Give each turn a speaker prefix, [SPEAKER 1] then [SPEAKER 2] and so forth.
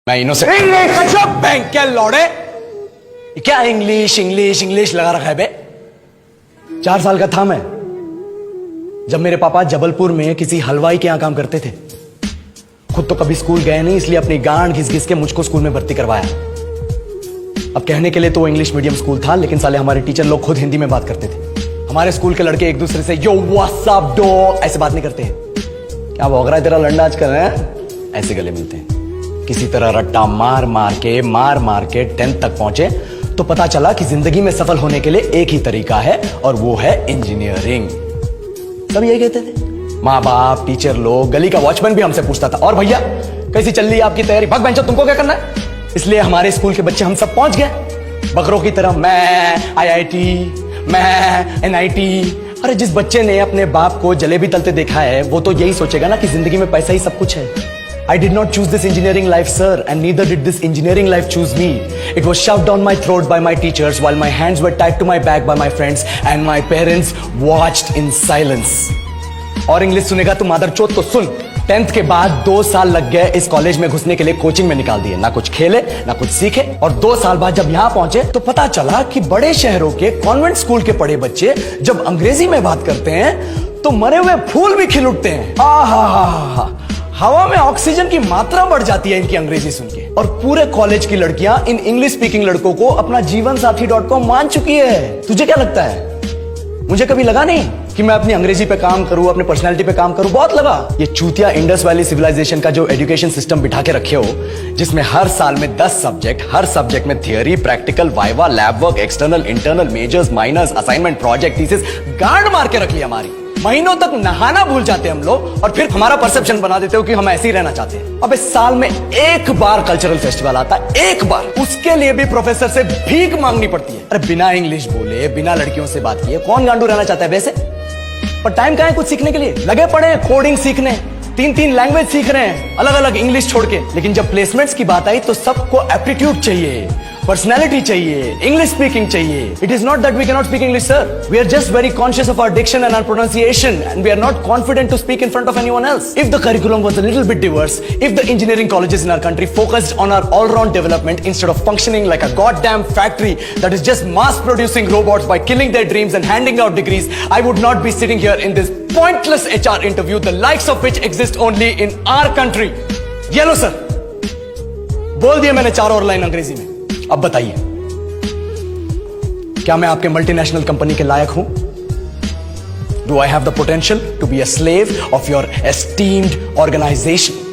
[SPEAKER 1] मैं innocent bank क्या लौड़े, क्या इंग्लिश इंग्लिश इंग्लिश लगा रखा है बे। 4 साल का था मैं जब मेरे पापा जबलपुर में किसी हलवाई के यहां काम करते थे। खुद तो कभी स्कूल गए नहीं, इसलिए अपनी गांड घिस घिस के मुझको स्कूल में भर्ती करवाया। अब कहने के लिए तो इंग्लिश मीडियम स्कूल था, लेकिन साले हमारे टीचर लोग खुद हिंदी में बात करते थे। हमारे स्कूल के लड़के एक दूसरे से यो व्हाट्स अप डो ऐसे बात नहीं करते हैं। क्या भौंक रहा है तेरा लंडा आजकल है, ऐसे गले मिलते हैं। किसी तरह रट्टा मार मार के 10th तक पहुंचे तो पता चला कि जिंदगी में सफल होने के लिए एक ही तरीका है और वो है इंजीनियरिंग। सब यही कहते थे, माँ बाप, टीचर लोग, गली का वॉचमैन भी हमसे पूछता था, और भैया कैसी चल रही है आपकी तैयारी, भाग बेंचो तुमको क्या करना है। इसलिए हमारे स्कूल के बच्चे हम सब पहुंच गए बकरों की तरह, मैं IIT, मैं NIT। अरे जिस बच्चे ने अपने बाप को जलेबी तलते देखा है वो तो यही सोचेगा ना कि जिंदगी में पैसा ही सब कुछ है। I did not choose this engineering life, sir, and neither did this engineering life choose me. It was shoved down my throat by my teachers while my hands were tied to my back by my friends and my parents watched in silence. और English सुनेगा तो मादरचोद तो सुन। 10th के बाद 2 साल लग गए इस कॉलेज में घुसने के लिए, कोचिंग में निकाल दिए। ना कुछ खेले ना कुछ सीखे, और 2 साल बाद जब यहाँ पहुंचे तो पता चला कि बड़े शहरों के कॉन्वेंट स्कूल के पढ़े बच्चे जब अंग्रेजी में बात करते हैं तो मरे हुए फूल भी खिल उठते हैं। आहा, हवा में ऑक्सीजन की मात्रा बढ़ जाती है इनकी अंग्रेजी सुन के। और पूरे कॉलेज की लड़कियां इन इंग्लिश स्पीकिंग लड़कों को अपना जीवन साथी.com मान चुकी है। तुझे क्या लगता है, मुझे कभी लगा नहीं कि मैं अपनी अंग्रेजी पे काम करूं, अपनी पर्सनालिटी पे काम करूं? बहुत लगा। ये चूतिया इंडस वैली सिविलाइजेशन का जो एजुकेशन सिस्टम बिठा के रखे हो, जिसमें हर साल में 10 सब्जेक्ट, हर सब्जेक्ट में theory, practical, viva, lab work, external, internal, majors, minors, assignment, project, thesis, गांड मार के रख ली हमारी। महीनों तक नहाना भूल जाते हैं हम लोग, और फिर हमारा परसेप्शन बना देते हो कि हम ऐसे ही रहना चाहते हैं। अब इस साल में एक बार कल्चरल फेस्टिवल आता है, एक बार, उसके लिए भी प्रोफेसर से भीख मांगनी पड़ती है। अरे बिना इंग्लिश बोले, बिना लड़कियों से बात किए कौन गांडू रहना चाहता है वैसे? पर टाइम कहाँ है कुछ सीखने के लिए? लगे पड़े हैं कोडिंग सीखने, 3 लैंग्वेज सीख रहे हैं अलग अलग इंग्लिश छोड़ के। लेकिन जब प्लेसमेंट्स की बात आई तो सबको एप्टीट्यूड चाहिए, पर्सनैलिटी चाहिए, इंग्लिश स्पीकिंग चाहिए। It is not that we can not speak English, sir. We are just very conscious of our diction and our pronunciation, and we are not confident to speak in front of anyone else. If the curriculum was a little bit diverse, if the engineering colleges in our country focused on our all round development instead of functioning like a goddamn factory that is just mass producing robots by killing their dreams and handing out degrees, I would not be sitting here in this pointless HR interview, the likes of which exist only in our country. ये लो sir, बोल दिया मैंने 4 और line अंग्रेजी में। अब बताइए, क्या मैं आपके मल्टीनेशनल कंपनी के लायक हूं? Do I have the potential to be a slave of your esteemed organization?